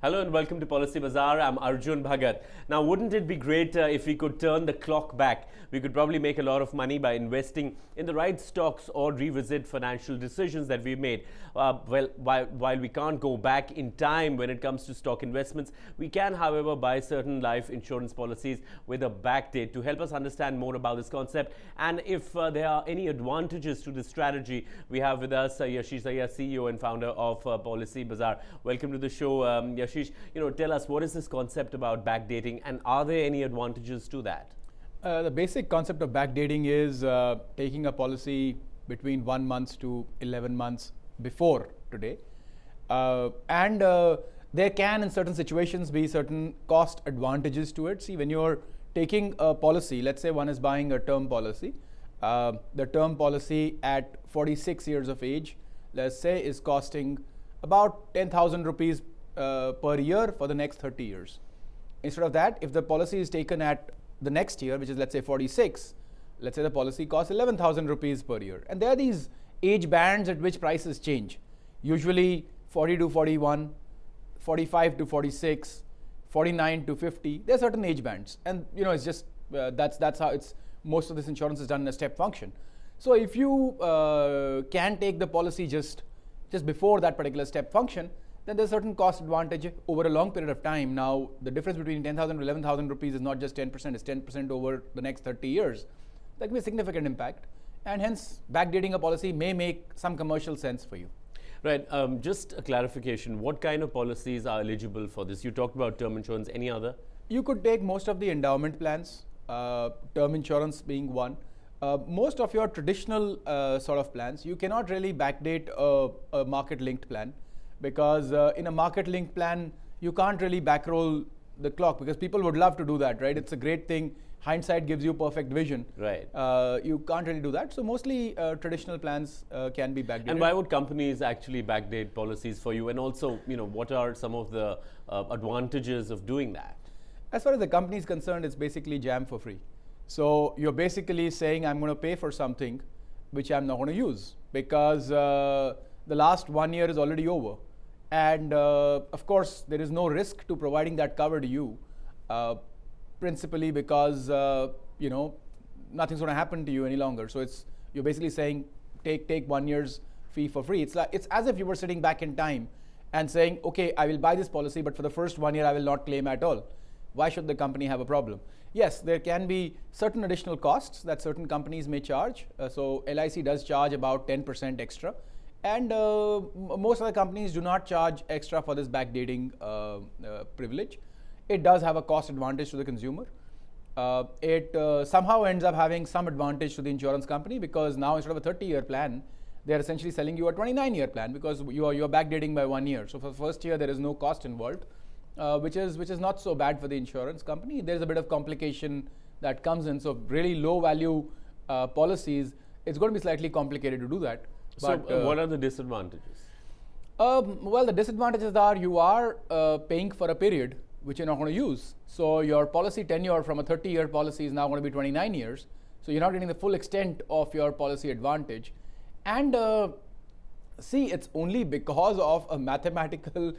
Hello and welcome to PolicyBazaar. I'm Arjun Bhagat. Now, wouldn't it be great if we could turn the clock back? We could probably make a lot of money by investing in the right stocks or revisit financial decisions that we've made. While we can't go back in time when it comes to stock investments, we can, however, buy certain life insurance policies with a backdate. To help us understand more about this concept and if there are any advantages to this strategy, we have with us Yashish Daya, CEO and founder of PolicyBazaar. Welcome to the show, Yashish. Tell us, what is this concept about backdating and are there any advantages to that? The basic concept of backdating is taking a policy between 1 month to 11 months before today. And there can, in certain situations, be certain cost advantages to it. See, when you're taking a policy, let's say one is buying a term policy, the term policy at 46 years of age, let's say, is costing about 10,000 rupees per year for the next 30 years. Instead of that, if the policy is taken at the next year, which is let's say 46, let's say the policy costs 11,000 rupees per year. And there are these age bands at which prices change. Usually 40 to 41, 45 to 46, 49 to 50. There are certain age bands. And it's just, that's how most of this insurance is done in a step function. So if you can take the policy just before that particular step function, then there's certain cost advantage over a long period of time. Now, the difference between 10,000 to 11,000 rupees is not just 10%, it's 10% over the next 30 years. That can be a significant impact. And hence, backdating a policy may make some commercial sense for you. Right. Just a clarification. What kind of policies are eligible for this? You talked about term insurance. Any other? You could take most of the endowment plans, term insurance being one. Most of your traditional sort of plans, you cannot really backdate a market-linked plan. Because in a market-linked plan, you can't really backroll the clock because people would love to do that, right? It's a great thing. Hindsight gives you perfect vision. Right. You can't really do that. So mostly traditional plans can be backdated. And why would companies actually backdate policies for you? And also, what are some of the advantages of doing that? As far as the company is concerned, it's basically jam for free. So you're basically saying, I'm going to pay for something which I'm not going to use because the last 1 year is already over. And of course, there is no risk to providing that cover to you, principally because nothing's going to happen to you any longer. So you're basically saying take 1 year's fee for free. It's as if you were sitting back in time and saying, okay, I will buy this policy, but for the first 1 year I will not claim at all. Why should the company have a problem? Yes, there can be certain additional costs that certain companies may charge. So LIC does charge about 10% extra. And most of the companies do not charge extra for this backdating privilege. It does have a cost advantage to the consumer. It somehow ends up having some advantage to the insurance company because now instead of a 30-year plan, they're essentially selling you a 29-year plan because you're backdating by 1 year. So for the first year, there is no cost involved, which is not so bad for the insurance company. There's a bit of complication that comes in. So really low value policies, it's going to be slightly complicated to do that. But, so what are the disadvantages? Well, the disadvantages are you are paying for a period which you're not going to use. So your policy tenure from a 30-year policy is now going to be 29 years. So you're not getting the full extent of your policy advantage. And see, it's only because of a mathematical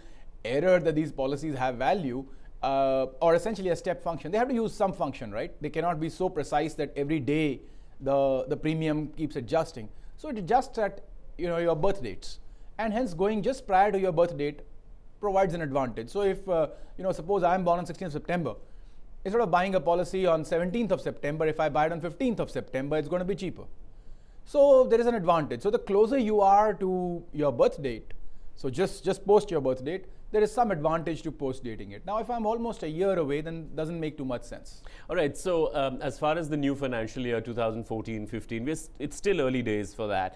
error that these policies have value or essentially a step function. They have to use some function, right? They cannot be so precise that every day the premium keeps adjusting. So it adjusts at your birth dates, and hence going just prior to your birth date provides an advantage. So if suppose I'm born on 16th of September, instead of buying a policy on 17th of September, if I buy it on 15th of September, it's going to be cheaper. So there is an advantage. So the closer you are to your birth date, so just post your birth date, there is some advantage to post-dating it. Now, if I'm almost a year away, then it doesn't make too much sense. All right. So as far as the new financial year 2014-15, it's still early days for that.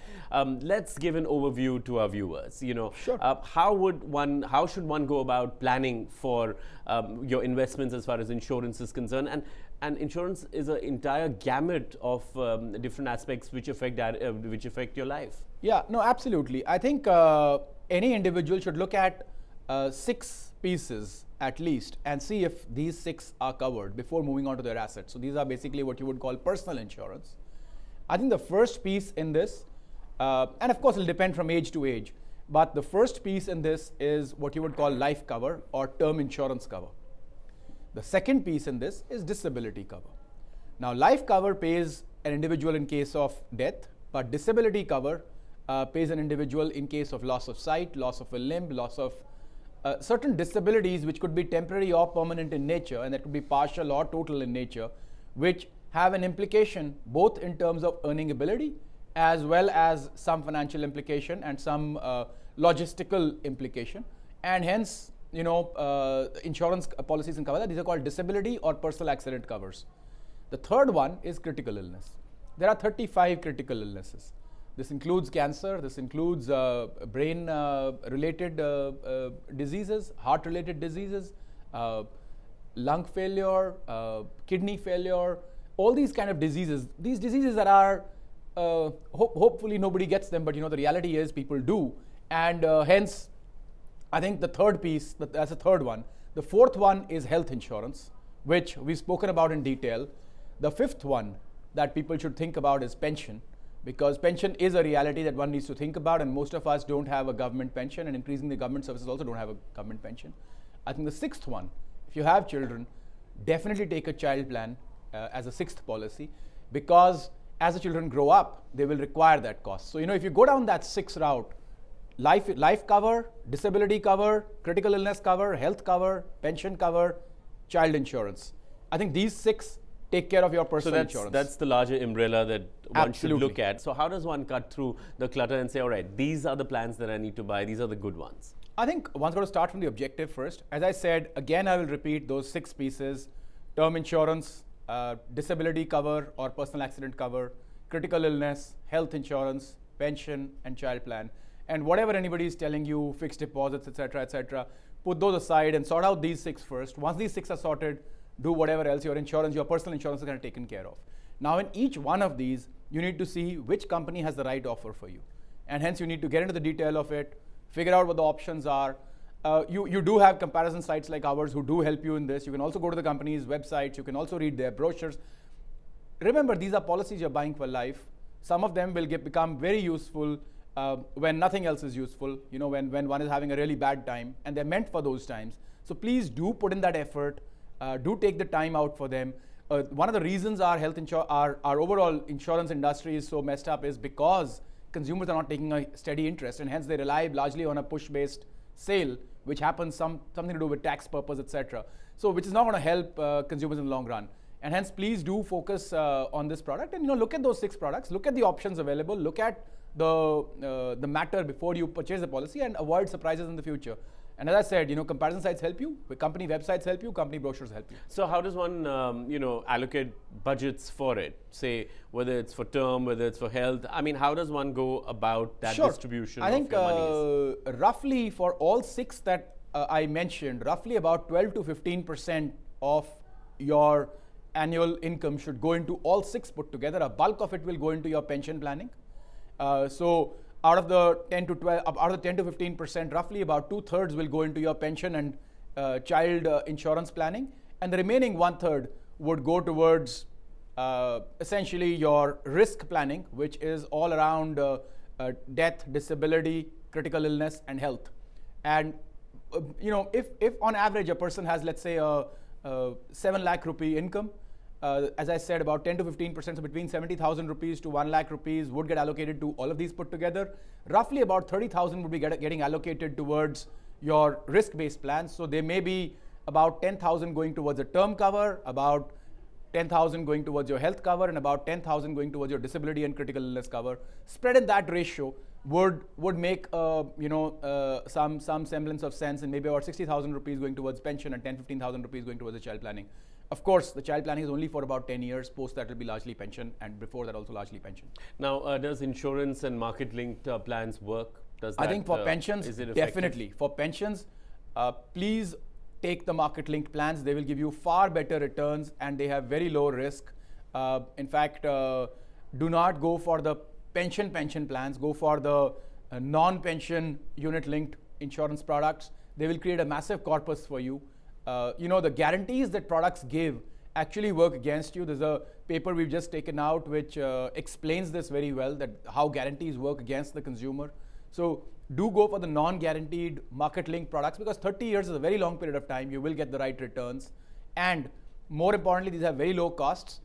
Let's give an overview to our viewers. Sure. How should one go about planning for your investments as far as insurance is concerned? And insurance is an entire gamut of different aspects which affect your life. Yeah. No. Absolutely. I think any individual should look at 6 pieces at least and see if these 6 are covered before moving on to their assets. So these are basically what you would call personal insurance. I think the first piece in this, and of course it'll depend from age to age, But the first piece in this is what you would call life cover or term insurance cover. The second piece in this is disability cover. Now, life cover pays an individual in case of death, but disability cover pays an individual in case of loss of sight, loss of a limb, loss of certain disabilities which could be temporary or permanent in nature, and that could be partial or total in nature, which have an implication both in terms of earning ability as well as some financial implication and some logistical implication. And hence, insurance policies and cover that. These are called disability or personal accident covers. The third one is critical illness. There are 35 critical illnesses. This includes cancer, this includes brain-related diseases, heart-related diseases, lung failure, kidney failure, all these kind of diseases. These diseases that are, hopefully nobody gets them, but the reality is people do. And hence, I think the third piece, that's the third one. The fourth one is health insurance, which we've spoken about in detail. The fifth one that people should think about is pension, because pension is a reality that one needs to think about, and most of us don't have a government pension, and increasingly government services also don't have a government pension. I think the sixth one, if you have children, definitely take a child plan as a sixth policy, because as the children grow up, they will require that cost. So, if you go down that sixth route, life cover, disability cover, critical illness cover, health cover, pension cover, child insurance. I think these six take care of your personal insurance. That's the larger umbrella that one should Absolutely. look at. So how does one cut through the clutter and say, all right, these are the plans that I need to buy, these are the good ones? I think one's got to start from the objective first. As I said, again, I will repeat those six pieces: term insurance, disability cover or personal accident cover, critical illness, health insurance, pension, and child plan. And whatever anybody is telling you, fixed deposits, etc., put those aside and sort out these six first. Once these six are sorted, do whatever else your insurance, your personal insurance is going to be taken care of. Now, in each one of these, you need to see which company has the right offer for you. And hence, you need to get into the detail of it, figure out what the options are. You do have comparison sites like ours who do help you in this. You can also go to the company's websites. You can also read their brochures. Remember, these are policies you're buying for life. Some of them will become very useful when nothing else is useful, when one is having a really bad time, and they're meant for those times. So please do put in that effort. Do take the time out for them. One of the reasons our overall insurance industry is so messed up is because consumers are not taking a steady interest, and hence they rely largely on a push-based sale, which happens something to do with tax purpose, etc. So which is not going to help consumers in the long run. And hence, please do focus on this product, and look at those six products. Look at the options available. Look at the matter before you purchase the policy, and avoid surprises in the future. And as I said, comparison sites help you, company websites help you, company brochures help you. So how does one, allocate budgets for it? Say, whether it's for term, whether it's for health. I mean, how does one go about that distribution I think of your monies? Roughly for all six that I mentioned, roughly about 12 to 15% of your annual income should go into all six put together. A bulk of it will go into your pension planning. So out of the 10 to 15%, roughly about 2/3 will go into your pension and child insurance planning, and the remaining 1/3 would go towards essentially your risk planning, which is all around death, disability, critical illness, and health. And if on average a person has, let's say, a 7 lakh rupee income, as I said, about 10 to 15%, so between 70,000 rupees to 1 lakh rupees would get allocated to all of these put together. Roughly about 30,000 would be getting allocated towards your risk-based plans. So there may be about 10,000 going towards a term cover, about 10,000 going towards your health cover, and about 10,000 going towards your disability and critical illness cover. Spread in that ratio would make some semblance of sense, and maybe about 60,000 rupees going towards pension and 15,000 rupees going towards the child planning. Of course, the child planning is only for about 10 years. Post that will be largely pension, and before that also largely pension. Now, does insurance and market-linked plans work? I think for pensions, is it definitely. For pensions, please take the market-linked plans. They will give you far better returns, and they have very low risk. In fact, do not go for the pension plans. Go for the non-pension unit-linked insurance products. They will create a massive corpus for you. The guarantees that products give actually work against you. There's a paper we've just taken out which explains this very well, that how guarantees work against the consumer. So do go for the non-guaranteed market-linked products, because 30 years is a very long period of time. You will get the right returns. And more importantly, these have very low costs.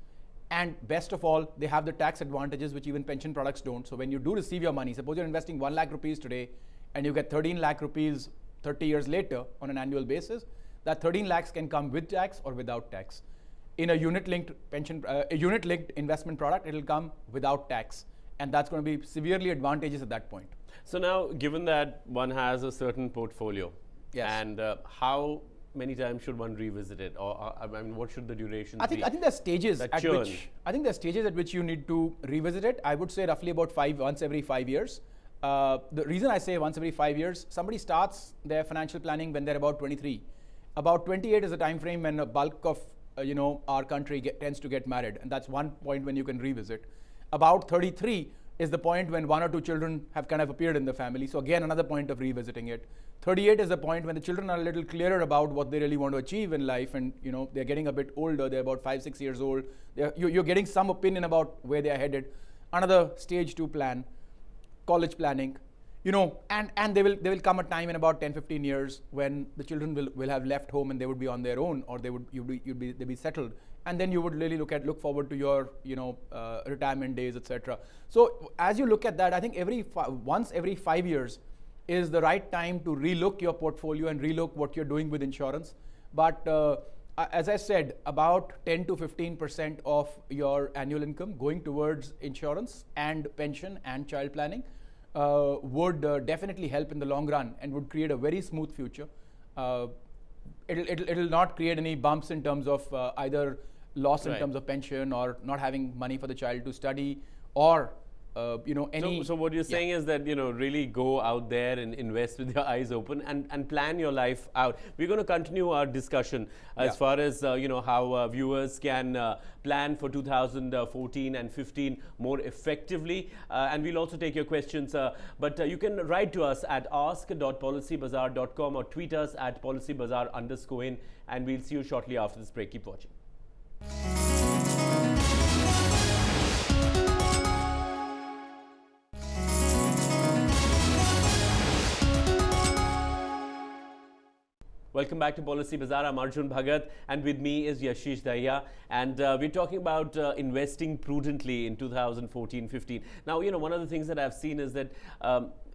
And best of all, they have the tax advantages which even pension products don't. So when you do receive your money, suppose you're investing 1 lakh rupees today and you get 13 lakh rupees 30 years later on an annual basis, that 13 lakhs can come with tax or without tax. In a unit-linked unit-linked investment product, it'll come without tax. And that's going to be severely advantageous at that point. So now, given that one has a certain portfolio, yes, and how many times should one revisit it, or I mean, what should the duration be? I think there's stages at which you need to revisit it. I would say roughly about once every 5 years. The reason I say once every 5 years, somebody starts their financial planning when they're about 23. About 28 is the time frame when a bulk of our country tends to get married, and that's one point when you can revisit. About 33 is the point when 1 or 2 children have kind of appeared in the family. So again, another point of revisiting it. 38 is the point when the children are a little clearer about what they really want to achieve in life, and they're getting a bit older. They're about 5-6 years old. You're getting some opinion about where they're headed. Another stage to plan, college planning. And there will come a time in about 10-15 years when the children will have left home and they would be on their own, or they'd be settled, and then you would really look forward to your retirement days, etc. So as you look at that, I think once every 5 years is the right time to relook your portfolio and relook what you're doing with insurance. But as I said, about 10 to 15% of your annual income going towards insurance and pension and child planning would definitely help in the long run and would create a very smooth future. It'll not create any bumps in terms of either loss in terms of pension, or not having money for the child to study, or any. So what you're saying is that really go out there and invest with your eyes open and plan your life out. We're going to continue our discussion as far as how viewers can plan for 2014 and 15 more effectively, and we'll also take your questions. But you can write to us at ask.policybazaar.com or tweet us at policybazaar_in, and we'll see you shortly after this break. Keep watching. Welcome back to Policy Bazaar. I'm Arjun Bhagat, and with me is Yashish Dahiya, and we're talking about investing prudently in 2014-15. Now, one of the things that I've seen is that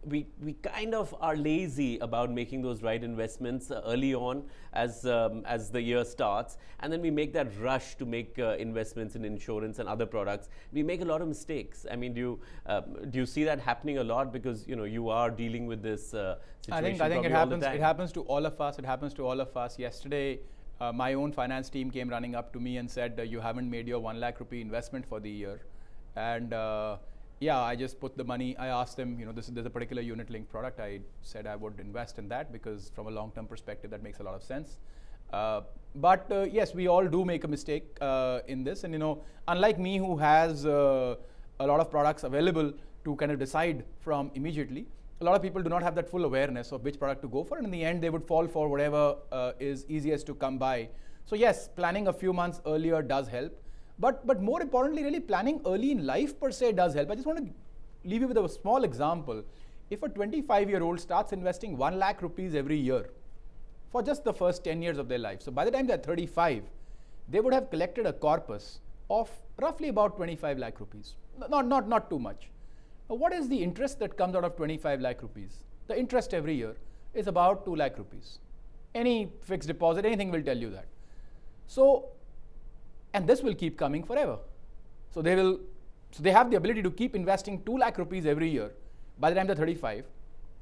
we kind of are lazy about making those right investments early on as the year starts, and then we make that rush to make investments in insurance and other products. We make a lot of mistakes. I mean, do you see that happening a lot, because you are dealing with this situation? I think it happens. It happens to all of us. It happens to all of us. Yesterday, my own finance team came running up to me and said, "You haven't made your 1 lakh rupee investment for the year," and I just put the money. I asked them, there's a particular unit-linked product. I said I would invest in that because from a long-term perspective, that makes a lot of sense. But yes, we all do make a mistake in this. And, unlike me, who has a lot of products available to kind of decide from immediately, a lot of people do not have that full awareness of which product to go for. And in the end, they would fall for whatever is easiest to come by. So yes, planning a few months earlier does help. But more importantly, really planning early in life per se does help. I just want to leave you with a small example. If a 25-year-old starts investing 1 lakh rupees every year for just the first 10 years of their life, so by the time they're 35, they would have collected a corpus of roughly about 25 lakh rupees. Not too much. Now, what is the interest that comes out of 25 lakh rupees? The interest every year is about 2 lakh rupees. Any fixed deposit, anything will tell you that. And this will keep coming forever. So they have the ability to keep investing 2 lakh rupees every year by the time they're 35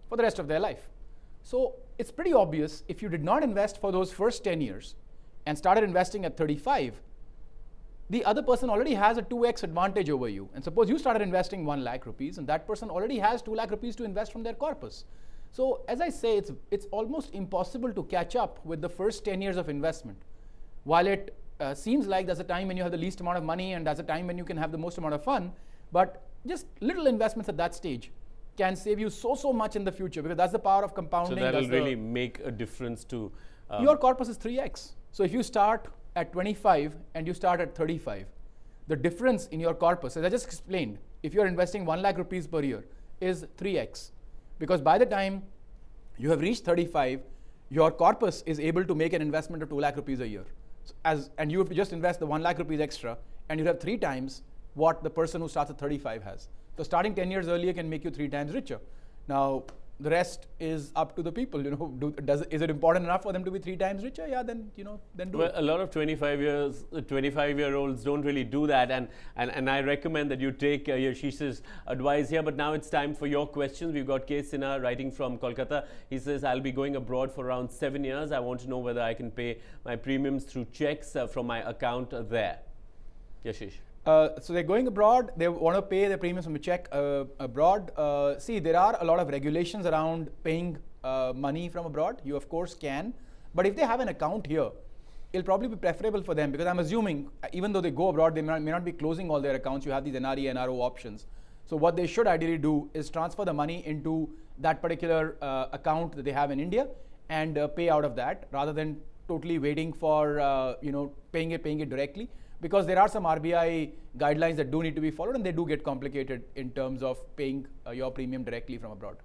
for the rest of their life. So it's pretty obvious, if you did not invest for those first 10 years and started investing at 35, the other person already has a 2x advantage over you. And suppose you started investing 1 lakh rupees and that person already has 2 lakh rupees to invest from their corpus. So as I say, it's almost impossible to catch up with the first 10 years of investment. While it seems like that's a time when you have the least amount of money and that's a time when you can have the most amount of fun, but just little investments at that stage can save you so much in the future, because that's the power of compounding. So that'll really make a difference to... your corpus is 3x. So if you start at 25 and you start at 35, the difference in your corpus, as I just explained, if you're investing 1 lakh rupees per year, is 3x. Because by the time you have reached 35, your corpus is able to make an investment of 2 lakh rupees a year. And you have to just invest the 1 lakh rupees extra, and you have 3 times what the person who starts at 35 has. So starting 10 years earlier can make you 3 times richer. Now, the rest is up to the people. Is it important enough for them to be 3 times richer? Yeah, then then do it. A lot of 25-year-olds don't really do that, and I recommend that you take Yashish's advice here. But now it's time for your questions. We've got K. Sinha writing from Kolkata. He says, I'll be going abroad for around 7 years. I want to know whether I can pay my premiums through checks from my account there. Yashish. So they're going abroad, they want to pay their premiums from a check abroad. See, there are a lot of regulations around paying money from abroad. You of course can, but if they have an account here, it'll probably be preferable for them, because I'm assuming even though they go abroad, they may not be closing all their accounts. You have these NRE, NRO options. So what they should ideally do is transfer the money into that particular account that they have in India and pay out of that, rather than totally waiting for paying it directly. Because there are some RBI guidelines that do need to be followed, and they do get complicated in terms of paying your premium directly from abroad.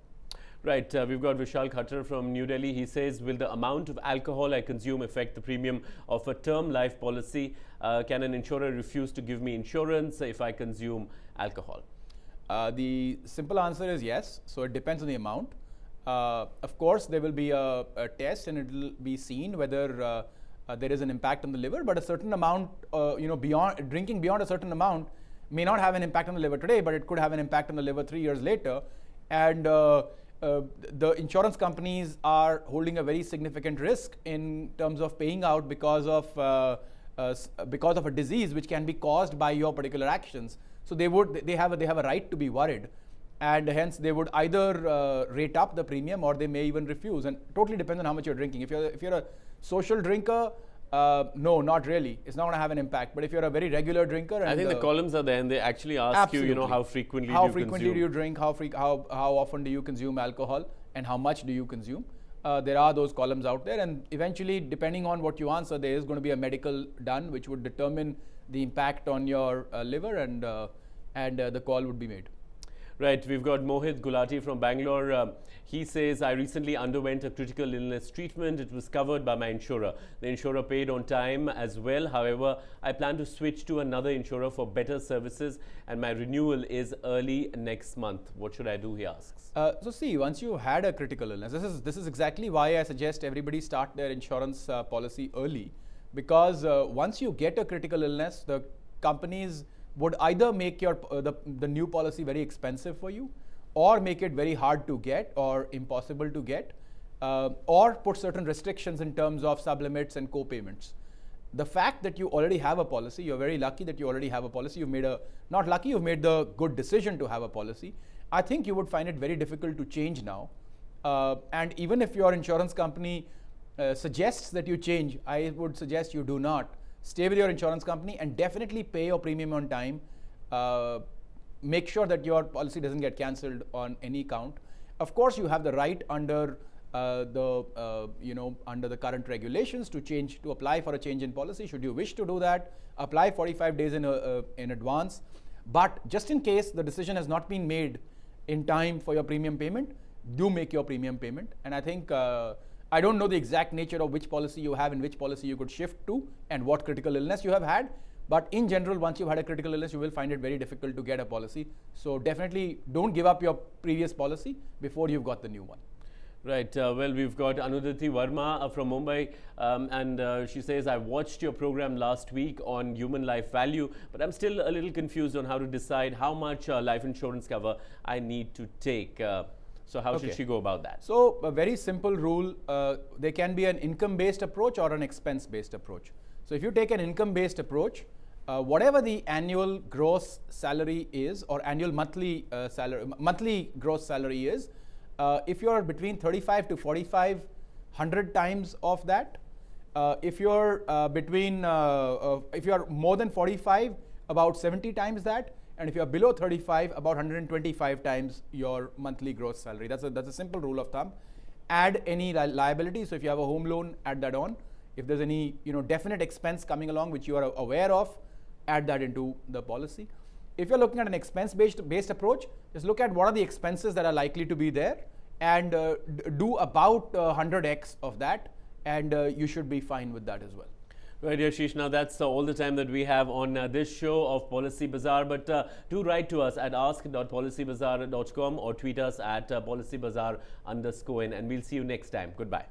Right, we've got Vishal Khattar from New Delhi. He says, will the amount of alcohol I consume affect the premium of a term life policy? Can an insurer refuse to give me insurance if I consume alcohol? The simple answer is yes. So it depends on the amount. Of course, there will be a test, and it will be seen whether there is an impact on the liver, but a certain amount, drinking beyond a certain amount may not have an impact on the liver today, but it could have an impact on the liver 3 years later. And the insurance companies are holding a very significant risk in terms of paying out because of a disease which can be caused by your particular actions. So they have a right to be worried, and hence they would either rate up the premium, or they may even refuse. And totally depends on how much you're drinking. If you're a social drinker, no, not really. It's not going to have an impact. But if you're a very regular drinker, and I think the columns are there, and they actually ask absolutely. you, how frequently do you you drink, how often do you consume alcohol, and how much do you consume. There are those columns out there, and eventually, depending on what you answer, there is going to be a medical done which would determine the impact on your liver, and the call would be made. Right, we've got Mohit Gulati from Bangalore. He says, I recently underwent a critical illness treatment. It was covered by my insurer. The insurer paid on time as well. However, I plan to switch to another insurer for better services, and my renewal is early next month. What should I do, he asks. So see, once you had a critical illness, this is exactly why I suggest everybody start their insurance policy early. Because once you get a critical illness, the companies would either make your the new policy very expensive for you, or make it very hard to get or impossible to get, or put certain restrictions in terms of sublimits and co-payments. The fact that you already have a policy, you're very lucky that you already have a policy. You've made the good decision to have a policy. I think you would find it very difficult to change now. And even if your insurance company suggests that you change, I would suggest you do not. Stay with your insurance company and definitely pay your premium on time. Make sure that your policy doesn't get cancelled on any count. Of course, you have the right under the current regulations to apply for a change in policy. Should you wish to do that, apply 45 days in advance. But just in case the decision has not been made in time for your premium payment, do make your premium payment. And I think I don't know the exact nature of which policy you have and which policy you could shift to, and what critical illness you have had. But in general, once you've had a critical illness, you will find it very difficult to get a policy. So definitely don't give up your previous policy before you've got the new one. Right. Well, we've got Anudati Verma from Mumbai, and she says, I watched your program last week on human life value, but I'm still a little confused on how to decide how much life insurance cover I need to take. So how should she go about that? So a very simple rule, there can be an income-based approach or an expense-based approach. So if you take an income-based approach, whatever the annual gross salary is, or annual monthly gross salary is, if you're between 35 to 45, 100 times of that. If you're if you're more than 45, about 70 times that. And if you're below 35, about 125 times your monthly gross salary. That's a simple rule of thumb. Add any liability. So if you have a home loan, add that on. If there's any definite expense coming along which you are aware of, add that into the policy. If you're looking at an expense-based approach, just look at what are the expenses that are likely to be there, and do about 100x of that, and you should be fine with that as well. Right, Ashish. Now that's all the time that we have on this show of Policy Bazaar. But do write to us at ask.policybazaar.com or tweet us at policybazaar_in, and we'll see you next time. Goodbye.